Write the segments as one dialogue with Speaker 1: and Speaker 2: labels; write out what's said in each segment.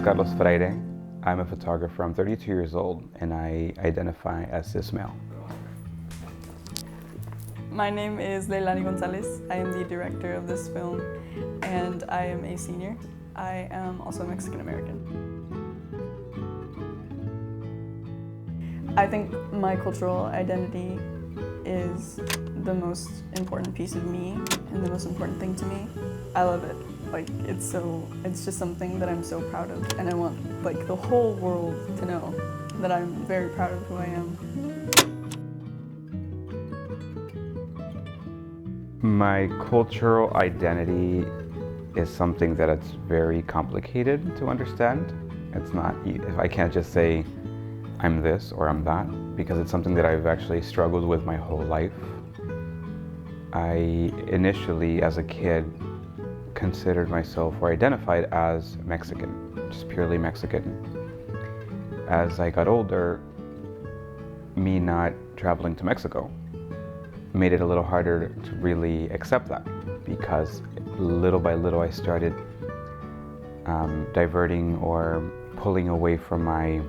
Speaker 1: Carlos Freire. I'm a photographer. I'm 32 years old and I identify as cis male.
Speaker 2: My name is Leilani Gonzalez. I am the director of this film and I am a senior. I am also Mexican American. I think my cultural identity is the most important piece of me and the most important thing to me. I love it. Like, it's just something that I'm so proud of, and I want like the whole world to know that I'm very proud of who I am.
Speaker 1: My cultural identity is something that it's very complicated to understand. It's not, I can't just say I'm this or I'm that, because it's something that I've actually struggled with my whole life. I initially, as a kid, considered myself or identified as Mexican, just purely Mexican. As I got older, me not traveling to Mexico made it a little harder to really accept that, because little by little I started diverting or pulling away from my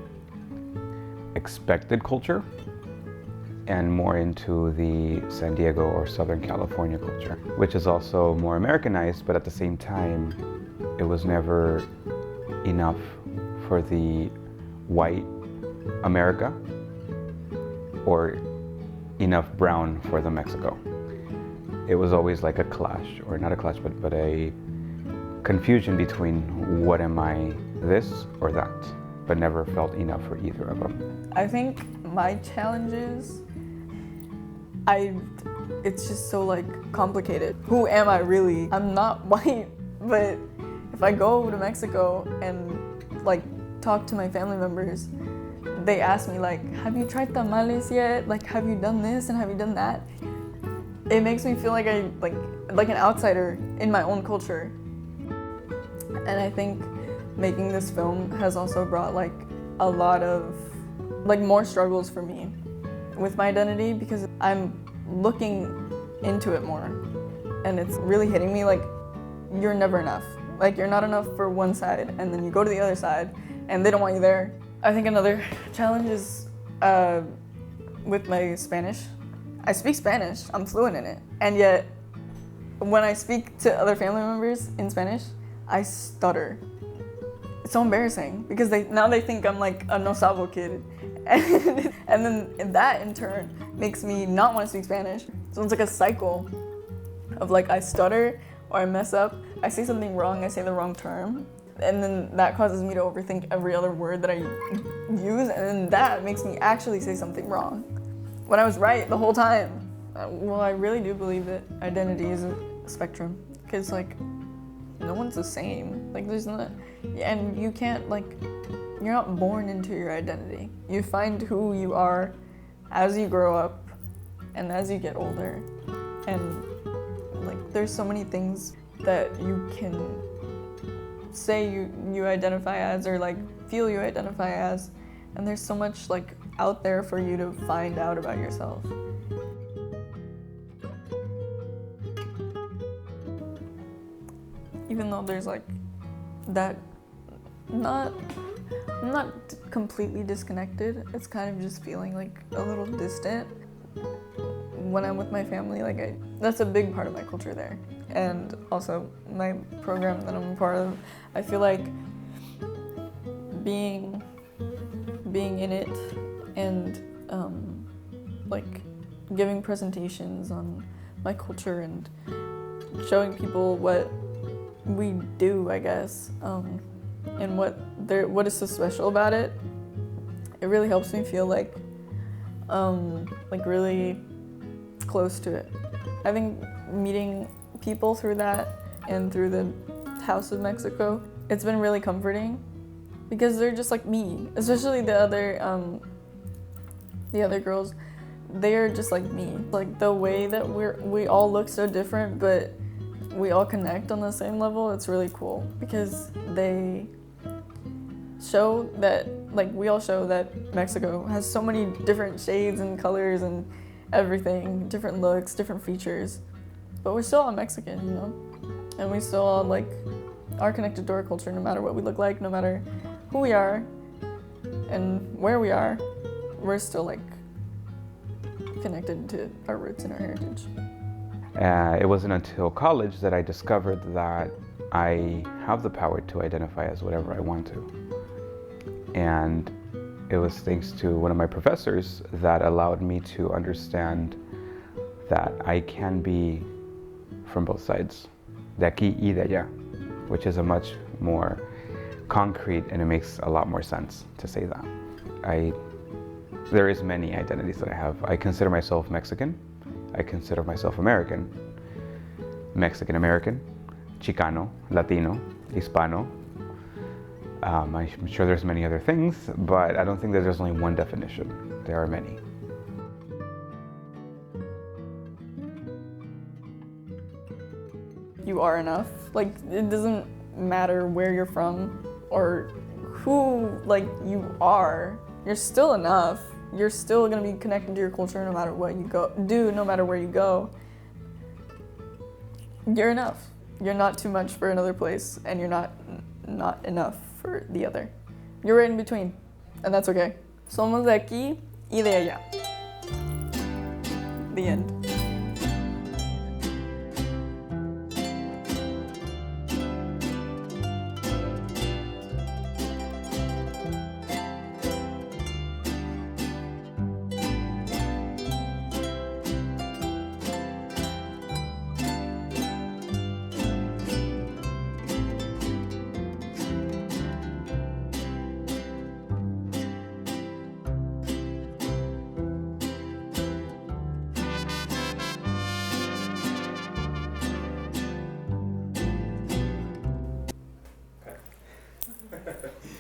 Speaker 1: expected culture and more into the San Diego or Southern California culture, which is also more Americanized, but at the same time, it was never enough for the white America or enough brown for the Mexico. It was always like a clash, or not a clash, but a confusion between what am I, this or that, but never felt enough for either of them.
Speaker 2: I think my challenges, it's just so like complicated. Who am I really? I'm not white, but if I go to Mexico and like talk to my family members, they ask me like, have you tried tamales yet? Like, have you done this and have you done that? It makes me feel like like an outsider in my own culture. And I think making this film has also brought like a lot of like more struggles for me with my identity, because I'm looking into it more and it's really hitting me like you're never enough. Like, you're not enough for one side and then you go to the other side and they don't want you there. I think another challenge is with my Spanish. I speak Spanish, I'm fluent in it, and yet when I speak to other family members in Spanish, I stutter. It's so embarrassing because now they think I'm like a no sabo kid. And then that in turn makes me not want to speak Spanish. So it's like a cycle of like I stutter or I mess up, I say something wrong, I say the wrong term, and then that causes me to overthink every other word that I use, and then that makes me actually say something wrong when I was right the whole time. Well, I really do believe that identity is a spectrum, because like no one's the same. Like, there's not, and you can't like, you're not born into your identity. You find who you are as you grow up and as you get older. And like, there's so many things that you can say you identify as, or like feel you identify as, and there's so much like out there for you to find out about yourself. Even though there's like that, I'm not completely disconnected. It's kind of just feeling like a little distant. When I'm with my family, like that's a big part of my culture there. And also my program that I'm a part of, I feel like being in it and like giving presentations on my culture and showing people what we do, I guess, and what is so special about it. It really helps me feel like really close to it. I think meeting people through that and through the House of Mexico, it's been really comforting, because they're just like me, especially the other girls. They are just like me. Like, the way that we all look so different, but we all connect on the same level. It's really cool, because they show that, like, we all show that Mexico has so many different shades and colors and everything, different looks, different features, but we're still all Mexican, you know? And we still all like are connected to our culture no matter what we look like, no matter who we are and where we are. We're still like connected to our roots and our heritage.
Speaker 1: It wasn't until college that I discovered that I have the power to identify as whatever I want to. And it was thanks to one of my professors that allowed me to understand that I can be from both sides, de aquí y de allá, which is a much more concrete, and it makes a lot more sense to say that. There is many identities that I have. I consider myself Mexican. I consider myself American. Mexican-American, Chicano, Latino, Hispano. I'm sure there's many other things, but I don't think that there's only one definition. There are many.
Speaker 2: You are enough. Like, it doesn't matter where you're from or who like you are. You're still enough. You're still gonna be connected to your culture no matter what you do, no matter where you go. You're enough. You're not too much for another place, and you're not enough for the other. You're right in between, and that's okay. Somos de aquí y de allá. The end.